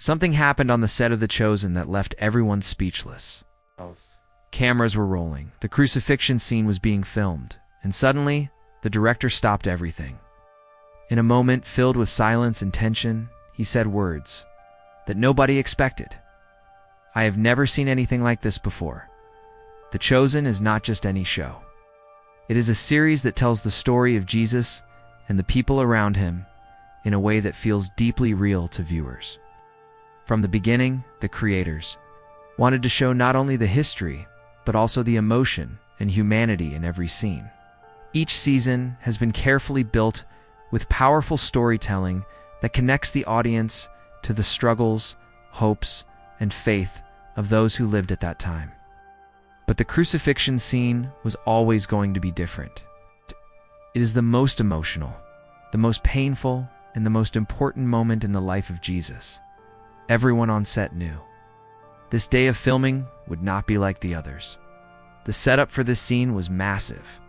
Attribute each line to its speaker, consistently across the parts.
Speaker 1: Something happened on the set of The Chosen that left everyone speechless. Cameras were rolling, the crucifixion scene was being filmed, and suddenly, the director stopped everything. In a moment filled with silence and tension, he said words that nobody expected. "I have never seen anything like this before. The Chosen is not just any show. It is a series that tells the story of Jesus and the people around him in a way that feels deeply real to viewers." From the beginning, the creators wanted to show not only the history, but also the emotion and humanity in every scene. Each season has been carefully built with powerful storytelling that connects the audience to the struggles, hopes, and faith of those who lived at that time. But the crucifixion scene was always going to be different. It is the most emotional, the most painful, and the most important moment in the life of Jesus. Everyone on set knew this day of filming would not be like the others. The setup for this scene was massive.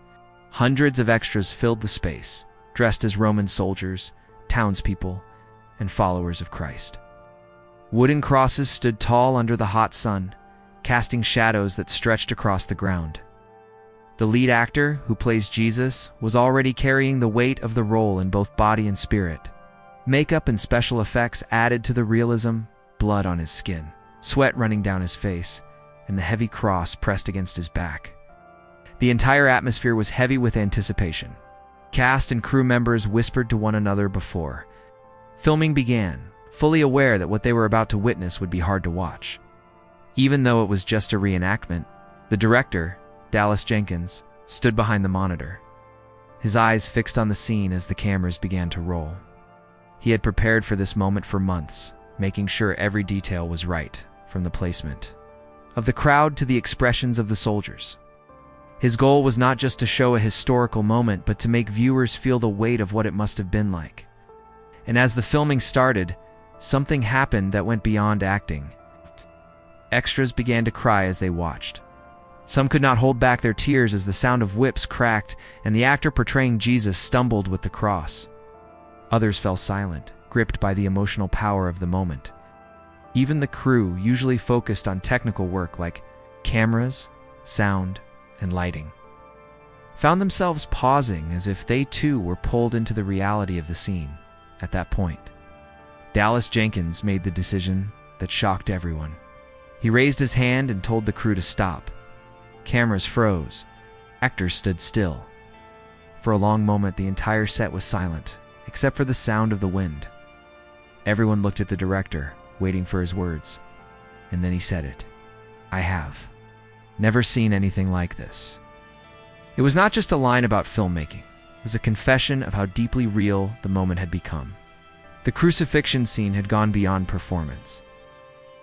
Speaker 1: Hundreds of extras filled the space, dressed as Roman soldiers, townspeople, and followers of Christ. Wooden crosses stood tall under the hot sun, casting shadows that stretched across the ground. The lead actor, who plays Jesus, was already carrying the weight of the role in both body and spirit. Makeup and special effects added to the realism, blood on his skin, sweat running down his face, and the heavy cross pressed against his back. The entire atmosphere was heavy with anticipation. Cast and crew members whispered to one another before filming began, fully aware that what they were about to witness would be hard to watch. Even though it was just a reenactment, the director, Dallas Jenkins, stood behind the monitor, his eyes fixed on the scene as the cameras began to roll. He had prepared for this moment for months, making sure every detail was right, from the placement of the crowd to the expressions of the soldiers. His goal was not just to show a historical moment, but to make viewers feel the weight of what it must have been like. And as the filming started, something happened that went beyond acting. Extras began to cry as they watched. Some could not hold back their tears as the sound of whips cracked and the actor portraying Jesus stumbled with the cross. Others fell silent, gripped by the emotional power of the moment. Even the crew, usually focused on technical work like cameras, sound, and lighting, found themselves pausing as if they too were pulled into the reality of the scene. At that point, Dallas Jenkins made the decision that shocked everyone. He raised his hand and told the crew to stop. Cameras froze. Actors stood still. For a long moment, the entire set was silent, except for the sound of the wind. Everyone looked at the director, waiting for his words. And then he said it. "I have never seen anything like this." It was not just a line about filmmaking. It was a confession of how deeply real the moment had become. The crucifixion scene had gone beyond performance.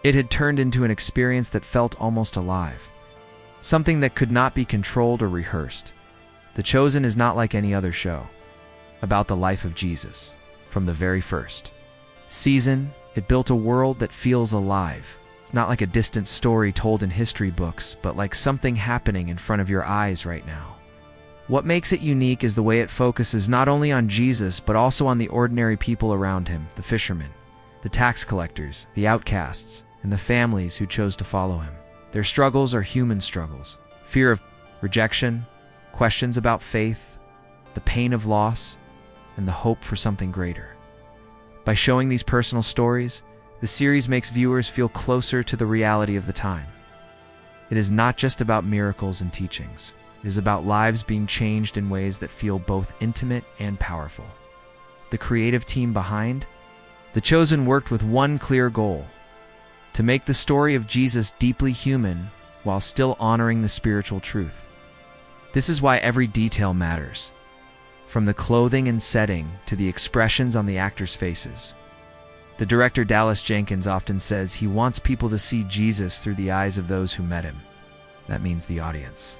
Speaker 1: It had turned into an experience that felt almost alive, something that could not be controlled or rehearsed. The Chosen is not like any other show about the life of Jesus. From the very first season, it built a world that feels alive. It's not like a distant story told in history books, but like something happening in front of your eyes right now. What makes it unique is the way it focuses not only on Jesus, but also on the ordinary people around him, the fishermen, the tax collectors, the outcasts, and the families who chose to follow him. Their struggles are human struggles: fear of rejection, questions about faith, the pain of loss, and the hope for something greater. By showing these personal stories, the series makes viewers feel closer to the reality of the time. It is not just about miracles and teachings. It is about lives being changed in ways that feel both intimate and powerful. The creative team behind The Chosen worked with one clear goal: to make the story of Jesus deeply human while still honoring the spiritual truth. This is why every detail matters, from the clothing and setting to the expressions on the actors' faces. The director Dallas Jenkins often says he wants people to see Jesus through the eyes of those who met him. That means the audience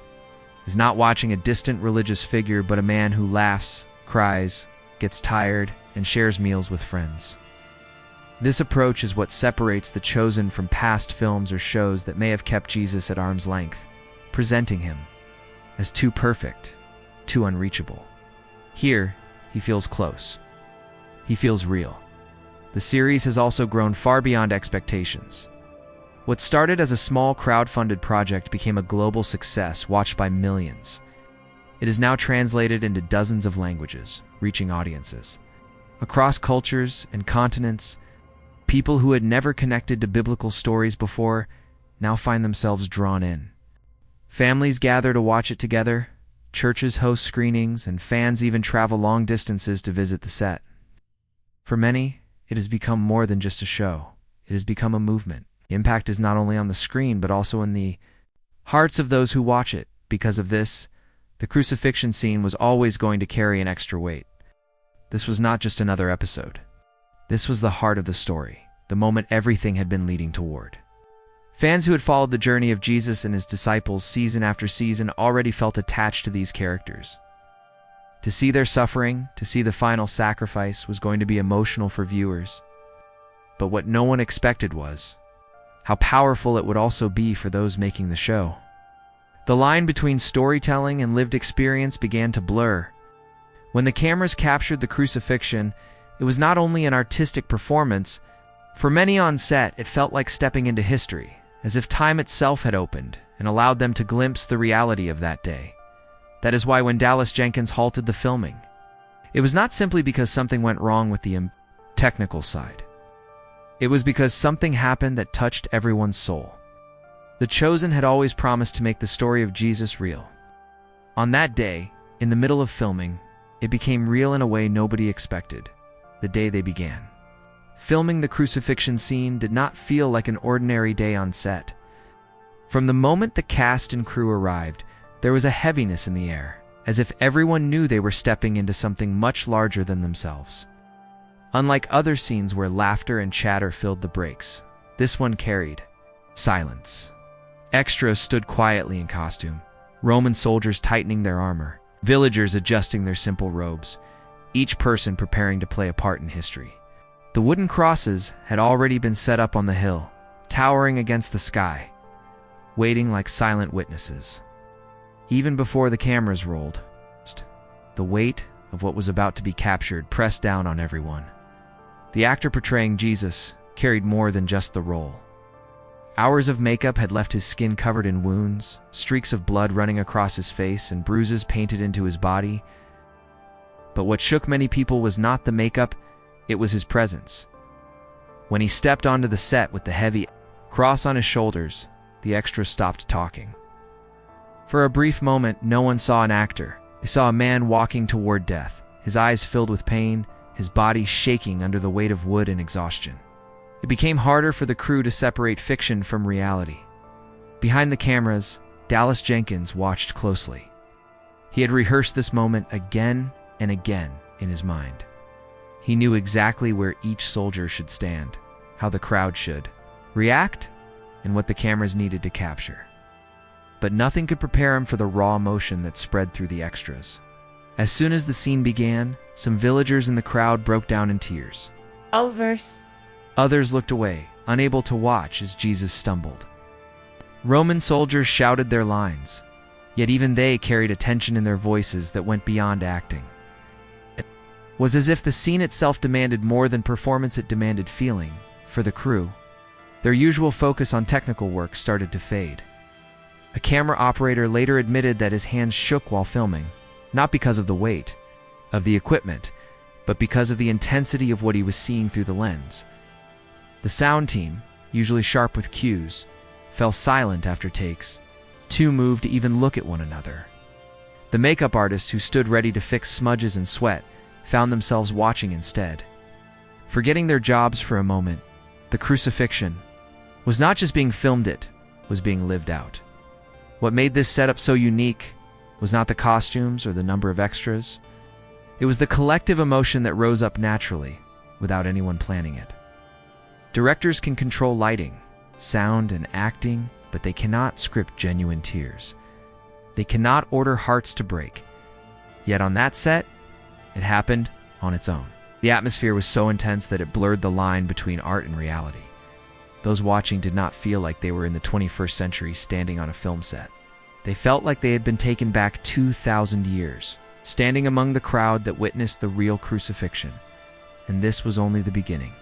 Speaker 1: is not watching a distant religious figure, but a man who laughs, cries, gets tired, and shares meals with friends. This approach is what separates The Chosen from past films or shows that may have kept Jesus at arm's length, presenting him as too perfect, too unreachable. Here, he feels close. He feels real. The series has also grown far beyond expectations. What started as a small crowd-funded project became a global success watched by millions. It is now translated into dozens of languages, reaching audiences across cultures and continents. People who had never connected to biblical stories before now find themselves drawn in. Families gather to watch it together, churches host screenings, and fans even travel long distances to visit the set. For many, it has become more than just a show. It has become a movement. The impact is not only on the screen, but also in the hearts of those who watch it. Because of this, the crucifixion scene was always going to carry an extra weight. This was not just another episode. This was the heart of the story, the moment everything had been leading toward. Fans who had followed the journey of Jesus and his disciples season after season already felt attached to these characters. To see their suffering, to see the final sacrifice, was going to be emotional for viewers. But what no one expected was how powerful it would also be for those making the show. The line between storytelling and lived experience began to blur. When the cameras captured the crucifixion, it was not only an artistic performance. For many on set, it felt like stepping into history, as if time itself had opened and allowed them to glimpse the reality of that day. That is why when Dallas Jenkins halted the filming, it was not simply because something went wrong with the technical side. It was because something happened that touched everyone's soul. The Chosen had always promised to make the story of Jesus real. On that day, in the middle of filming, it became real in a way nobody expected, the day they began. Filming the crucifixion scene did not feel like an ordinary day on set. From the moment the cast and crew arrived, there was a heaviness in the air, as if everyone knew they were stepping into something much larger than themselves. Unlike other scenes where laughter and chatter filled the breaks, this one carried silence. Extras stood quietly in costume, Roman soldiers tightening their armor, villagers adjusting their simple robes, each person preparing to play a part in history. The wooden crosses had already been set up on the hill, towering against the sky, waiting like silent witnesses. Even before the cameras rolled, the weight of what was about to be captured pressed down on everyone. The actor portraying Jesus carried more than just the role. Hours of makeup had left his skin covered in wounds, streaks of blood running across his face, and bruises painted into his body. But what shook many people was not the makeup, it was his presence. When he stepped onto the set with the heavy cross on his shoulders, the extras stopped talking. For a brief moment, no one saw an actor. They saw a man walking toward death, his eyes filled with pain, his body shaking under the weight of wood and exhaustion. It became harder for the crew to separate fiction from reality. Behind the cameras, Dallas Jenkins watched closely. He had rehearsed this moment again and again in his mind. He knew exactly where each soldier should stand, how the crowd should react, and what the cameras needed to capture. But nothing could prepare him for the raw emotion that spread through the extras. As soon as the scene began, some villagers in the crowd broke down in tears. Others looked away, unable to watch as Jesus stumbled. Roman soldiers shouted their lines, yet even they carried a tension in their voices that went beyond acting. It was as if the scene itself demanded more than performance, it demanded feeling. For the crew, their usual focus on technical work started to fade. A camera operator later admitted that his hands shook while filming, not because of the weight of the equipment, but because of the intensity of what he was seeing through the lens. The sound team, usually sharp with cues, fell silent after takes, too moved to even look at one another. The makeup artists who stood ready to fix smudges and sweat found themselves watching instead. Forgetting their jobs for a moment, the crucifixion was not just being filmed, it was being lived out. What made this setup so unique was not the costumes or the number of extras. It was the collective emotion that rose up naturally, without anyone planning it. Directors can control lighting, sound, and acting, but they cannot script genuine tears. They cannot order hearts to break. Yet on that set, it happened on its own. The atmosphere was so intense that it blurred the line between art and reality. Those watching did not feel like they were in the 21st century standing on a film set. They felt like they had been taken back 2,000 years, standing among the crowd that witnessed the real crucifixion. And this was only the beginning.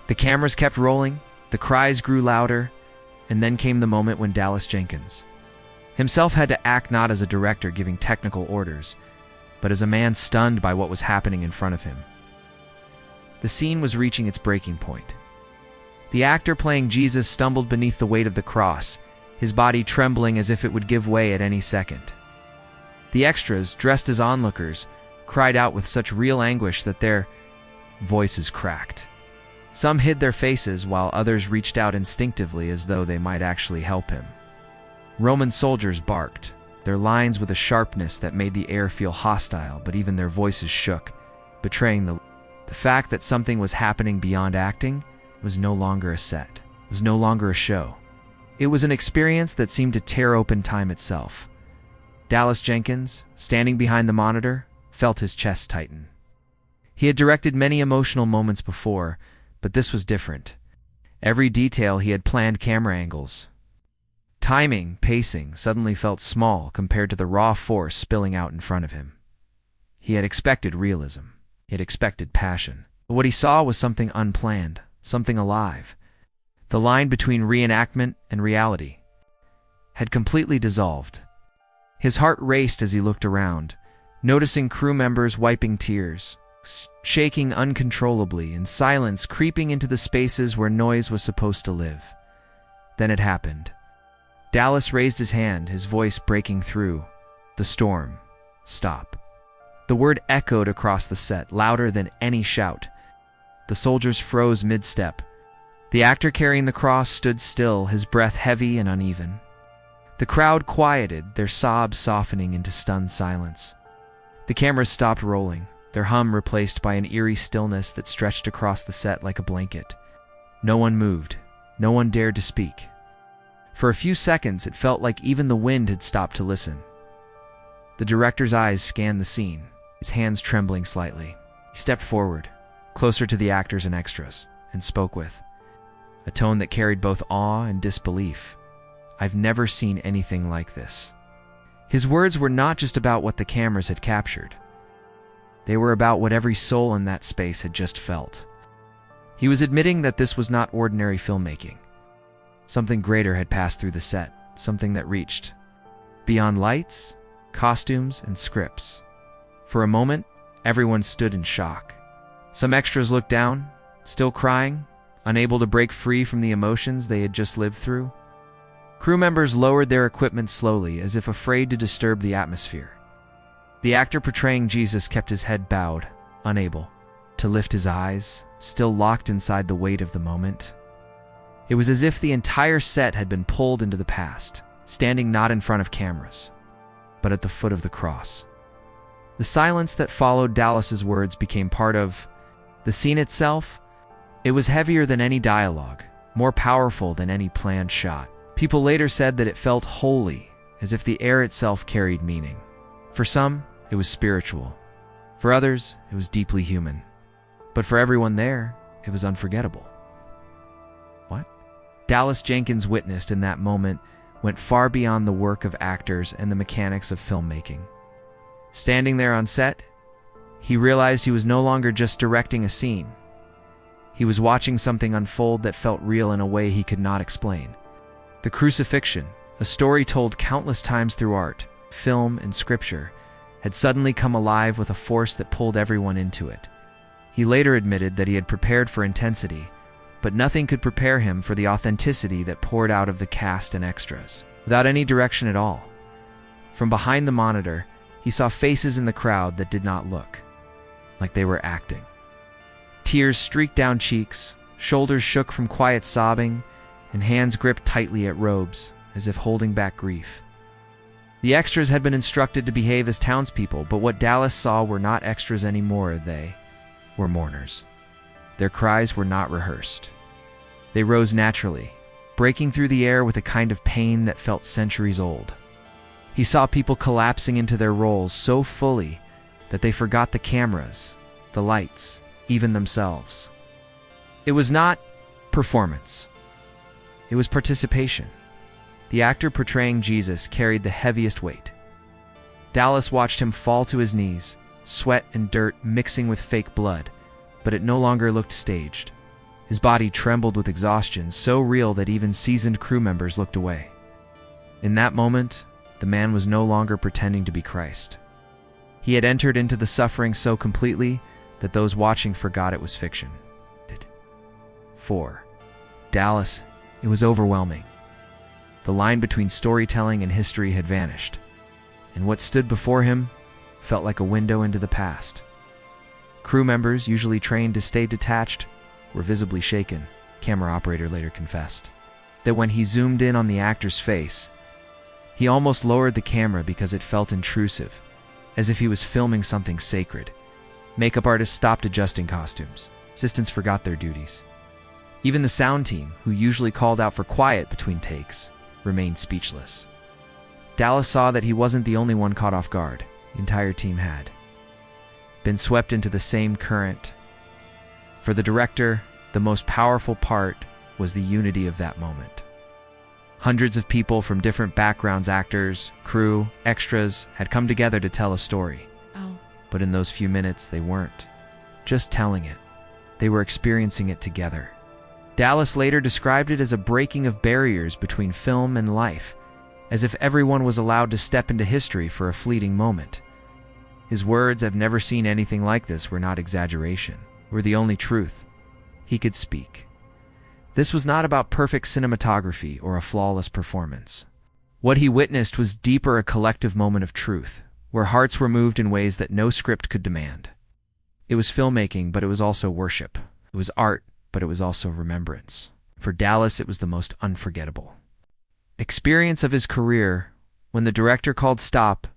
Speaker 1: The cameras kept rolling, the cries grew louder, and then came the moment when Dallas Jenkins himself had to act not as a director giving technical orders, but as a man stunned by what was happening in front of him. The scene was reaching its breaking point. The actor playing Jesus stumbled beneath the weight of the cross, his body trembling as if it would give way at any second. The extras, dressed as onlookers, cried out with such real anguish that their voices cracked. Some hid their faces while others reached out instinctively as though they might actually help him. Roman soldiers barked, their lines with a sharpness that made the air feel hostile, but even their voices shook, betraying the fact that something was happening beyond acting was no longer a set, was no longer a show. It was an experience that seemed to tear open time itself. Dallas Jenkins, standing behind the monitor, felt his chest tighten. He had directed many emotional moments before, but this was different. Every detail he had planned, camera angles, timing, pacing, suddenly felt small compared to the raw force spilling out in front of him. He had expected realism. He had expected passion. But what he saw was something unplanned, something alive. The line between reenactment and reality had completely dissolved. His heart raced as he looked around, noticing crew members wiping tears, shaking uncontrollably, and silence creeping into the spaces where noise was supposed to live. Then it happened. Dallas raised his hand, his voice breaking through the storm. Stop. The word echoed across the set, louder than any shout. The soldiers froze mid-step. The actor carrying the cross stood still, his breath heavy and uneven. The crowd quieted, their sobs softening into stunned silence. The cameras stopped rolling, their hum replaced by an eerie stillness that stretched across the set like a blanket. No one moved. No one dared to speak. For a few seconds, it felt like even the wind had stopped to listen. The director's eyes scanned the scene, his hands trembling slightly. He stepped forward, closer to the actors and extras, and spoke with a tone that carried both awe and disbelief. I've never seen anything like this. His words were not just about what the cameras had captured. They were about what every soul in that space had just felt. He was admitting that this was not ordinary filmmaking. Something greater had passed through the set, something that reached beyond lights, costumes, and scripts. For a moment, everyone stood in shock. Some extras looked down, still crying, unable to break free from the emotions they had just lived through. Crew members lowered their equipment slowly, as if afraid to disturb the atmosphere. The actor portraying Jesus kept his head bowed, unable to lift his eyes, still locked inside the weight of the moment. It was as if the entire set had been pulled into the past, standing not in front of cameras, but at the foot of the cross. The silence that followed Dallas's words became part of the scene itself. It was heavier than any dialogue, more powerful than any planned shot. People later said that it felt holy, as if the air itself carried meaning. For some, it was spiritual. For others, it was deeply human. But for everyone there, it was unforgettable. What Dallas Jenkins witnessed in that moment went far beyond the work of actors and the mechanics of filmmaking. Standing there on set, he realized he was no longer just directing a scene. He was watching something unfold that felt real in a way he could not explain. The Crucifixion, a story told countless times through art, film, and scripture, had suddenly come alive with a force that pulled everyone into it. He later admitted that he had prepared for intensity, but nothing could prepare him for the authenticity that poured out of the cast and extras, without any direction at all. From behind the monitor, he saw faces in the crowd that did not look like they were acting. Tears streaked down cheeks, shoulders shook from quiet sobbing, and hands gripped tightly at robes, as if holding back grief. The extras had been instructed to behave as townspeople, but what Dallas saw were not extras anymore. They were mourners. Their cries were not rehearsed. They rose naturally, breaking through the air with a kind of pain that felt centuries old. He saw people collapsing into their roles so fully that they forgot the cameras, the lights, even themselves. It was not performance. It was participation. The actor portraying Jesus carried the heaviest weight. Dallas watched him fall to his knees, sweat and dirt mixing with fake blood, but it no longer looked staged. His body trembled with exhaustion, so real that even seasoned crew members looked away. In that moment, the man was no longer pretending to be Christ. He had entered into the suffering so completely that those watching forgot it was fiction. 4. Dallas, it was overwhelming. The line between storytelling and history had vanished, and what stood before him felt like a window into the past. Crew members, usually trained to stay detached, were visibly shaken. Camera operator later confessed that when he zoomed in on the actor's face, he almost lowered the camera because it felt intrusive, as if he was filming something sacred. Makeup artists stopped adjusting costumes. Assistants forgot their duties. Even the sound team, who usually called out for quiet between takes, remained speechless. Dallas saw that he wasn't the only one caught off guard. The entire team had been swept into the same current. For the director, the most powerful part was the unity of that moment. Hundreds of people from different backgrounds, actors, crew, extras, had come together to tell a story. But in those few minutes, they weren't just telling it. They were experiencing it together. Dallas later described it as a breaking of barriers between film and life, as if everyone was allowed to step into history for a fleeting moment. His words, "I've never seen anything like this," were not exaggeration, were the only truth he could speak. This was not about perfect cinematography or a flawless performance. What he witnessed was deeper, a collective moment of truth, where hearts were moved in ways that no script could demand. It was filmmaking, but it was also worship. It was art, but it was also remembrance. For Dallas, it was the most unforgettable experience of his career when the director called stop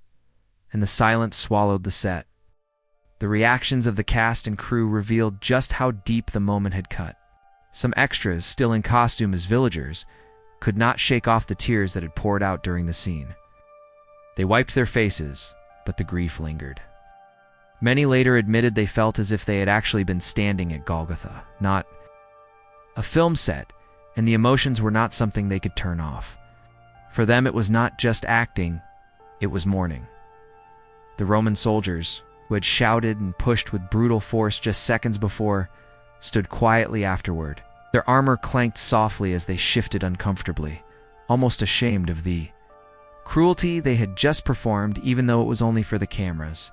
Speaker 1: and the silence swallowed the set. The reactions of the cast and crew revealed just how deep the moment had cut. Some extras, still in costume as villagers, could not shake off the tears that had poured out during the scene. They wiped their faces, but the grief lingered. Many later admitted they felt as if they had actually been standing at Golgotha, not a film set, and the emotions were not something they could turn off. For them, it was not just acting, it was mourning. The Roman soldiers, who had shouted and pushed with brutal force just seconds before, stood quietly afterward. Their armor clanked softly as they shifted uncomfortably, almost ashamed of the cruelty they had just performed, even though it was only for the cameras.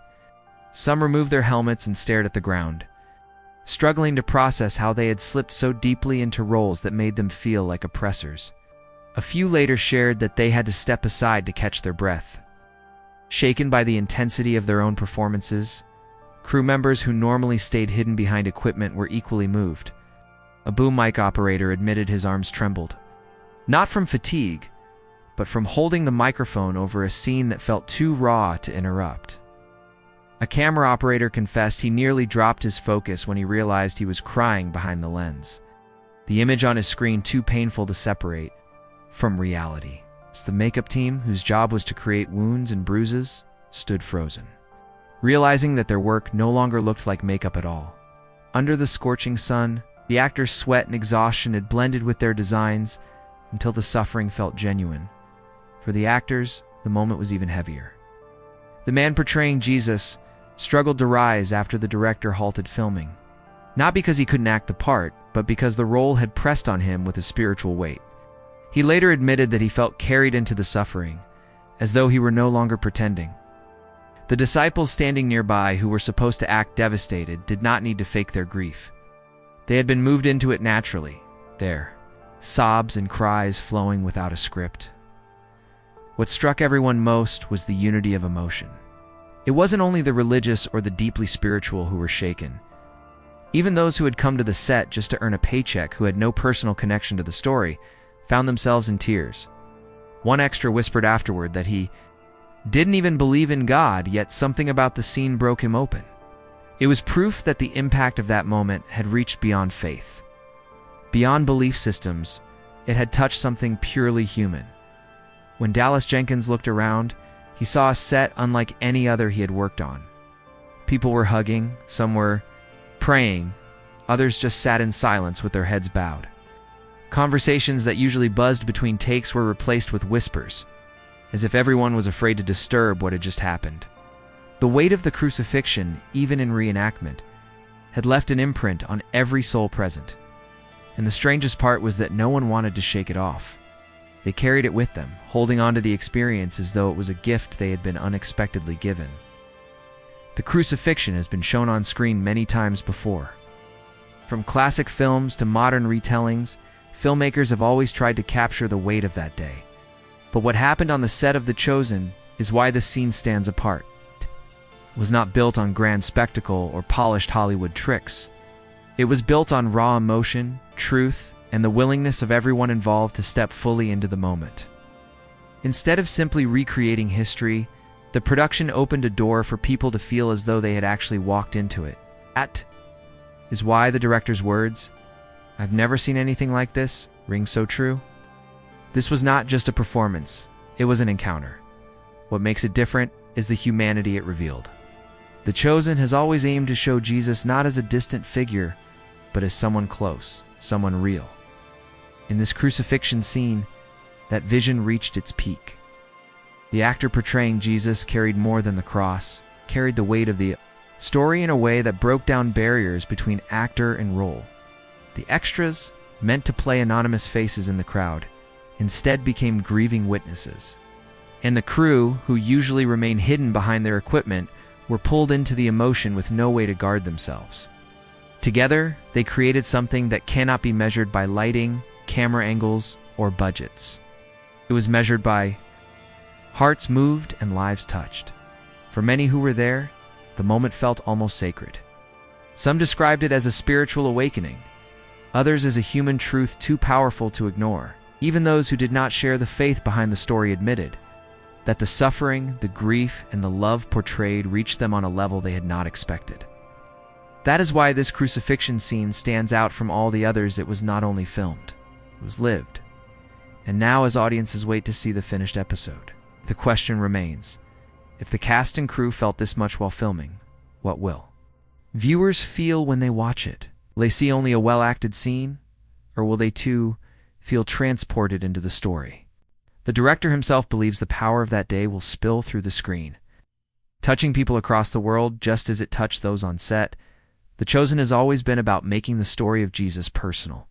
Speaker 1: Some removed their helmets and stared at the ground, struggling to process how they had slipped so deeply into roles that made them feel like oppressors. A few later shared that they had to step aside to catch their breath. Shaken by the intensity of their own performances, crew members who normally stayed hidden behind equipment were equally moved. A boom mic operator admitted his arms trembled, not from fatigue, but from holding the microphone over a scene that felt too raw to interrupt. A camera operator confessed he nearly dropped his focus when he realized he was crying behind the lens, the image on his screen too painful to separate from reality. The makeup team, whose job was to create wounds and bruises, stood frozen, realizing that their work no longer looked like makeup at all. Under the scorching sun, the actors' sweat and exhaustion had blended with their designs until the suffering felt genuine. For the actors, the moment was even heavier. The man portraying Jesus struggled to rise after the director halted filming, not because he couldn't act the part, but because the role had pressed on him with a spiritual weight. He later admitted that he felt carried into the suffering, as though he were no longer pretending. The disciples standing nearby, who were supposed to act devastated, did not need to fake their grief. They had been moved into it naturally, there, sobs and cries flowing without a script. What struck everyone most was the unity of emotion. It wasn't only the religious or the deeply spiritual who were shaken. Even those who had come to the set just to earn a paycheck, who had no personal connection to the story, found themselves in tears. One extra whispered afterward that he didn't even believe in God, yet something about the scene broke him open. It was proof that the impact of that moment had reached beyond faith. Beyond belief systems, it had touched something purely human. When Dallas Jenkins looked around, he saw a set unlike any other he had worked on. People were hugging, some were praying, others just sat in silence with their heads bowed. Conversations that usually buzzed between takes were replaced with whispers, as if everyone was afraid to disturb what had just happened. The weight of the crucifixion, even in reenactment, had left an imprint on every soul present. And the strangest part was that no one wanted to shake it off. They carried it with them, holding on to the experience as though it was a gift they had been unexpectedly given. The Crucifixion has been shown on screen many times before. From classic films to modern retellings, filmmakers have always tried to capture the weight of that day. But what happened on the set of The Chosen is why this scene stands apart. It was not built on grand spectacle or polished Hollywood tricks. It was built on raw emotion, truth, and the willingness of everyone involved to step fully into the moment. Instead of simply recreating history, the production opened a door for people to feel as though they had actually walked into it. That is why the director's words, "I've never seen anything like this," ring so true. This was not just a performance, it was an encounter. What makes it different is the humanity it revealed. The Chosen has always aimed to show Jesus not as a distant figure, but as someone close, someone real. In this crucifixion scene, that vision reached its peak. The actor portraying Jesus carried more than the cross, carried the weight of the story in a way that broke down barriers between actor and role. The extras, meant to play anonymous faces in the crowd, instead became grieving witnesses. And the crew, who usually remain hidden behind their equipment, were pulled into the emotion with no way to guard themselves. Together, they created something that cannot be measured by lighting, camera angles, or budgets. It was measured by hearts moved and lives touched. For many who were there, the moment felt almost sacred. Some described it as a spiritual awakening, others as a human truth too powerful to ignore. Even those who did not share the faith behind the story admitted that the suffering, the grief, and the love portrayed reached them on a level they had not expected. That is why this crucifixion scene stands out from all the others. It was not only filmed, it was lived. And now, as audiences wait to see the finished episode, the question remains, if the cast and crew felt this much while filming, what will viewers feel when they watch it? Will they see only a well-acted scene, or will they too feel transported into the story? The director himself believes the power of that day will spill through the screen, touching people across the world just as it touched those on set. The Chosen has always been about making the story of Jesus personal.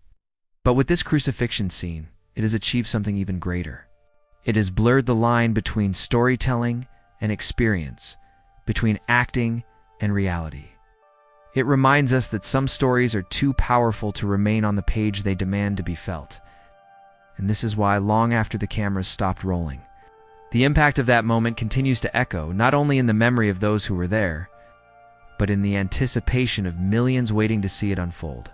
Speaker 1: But with this crucifixion scene, it has achieved something even greater. It has blurred the line between storytelling and experience, between acting and reality. It reminds us that some stories are too powerful to remain on the page; they demand to be felt. And this is why, long after the cameras stopped rolling, the impact of that moment continues to echo, not only in the memory of those who were there, but in the anticipation of millions waiting to see it unfold.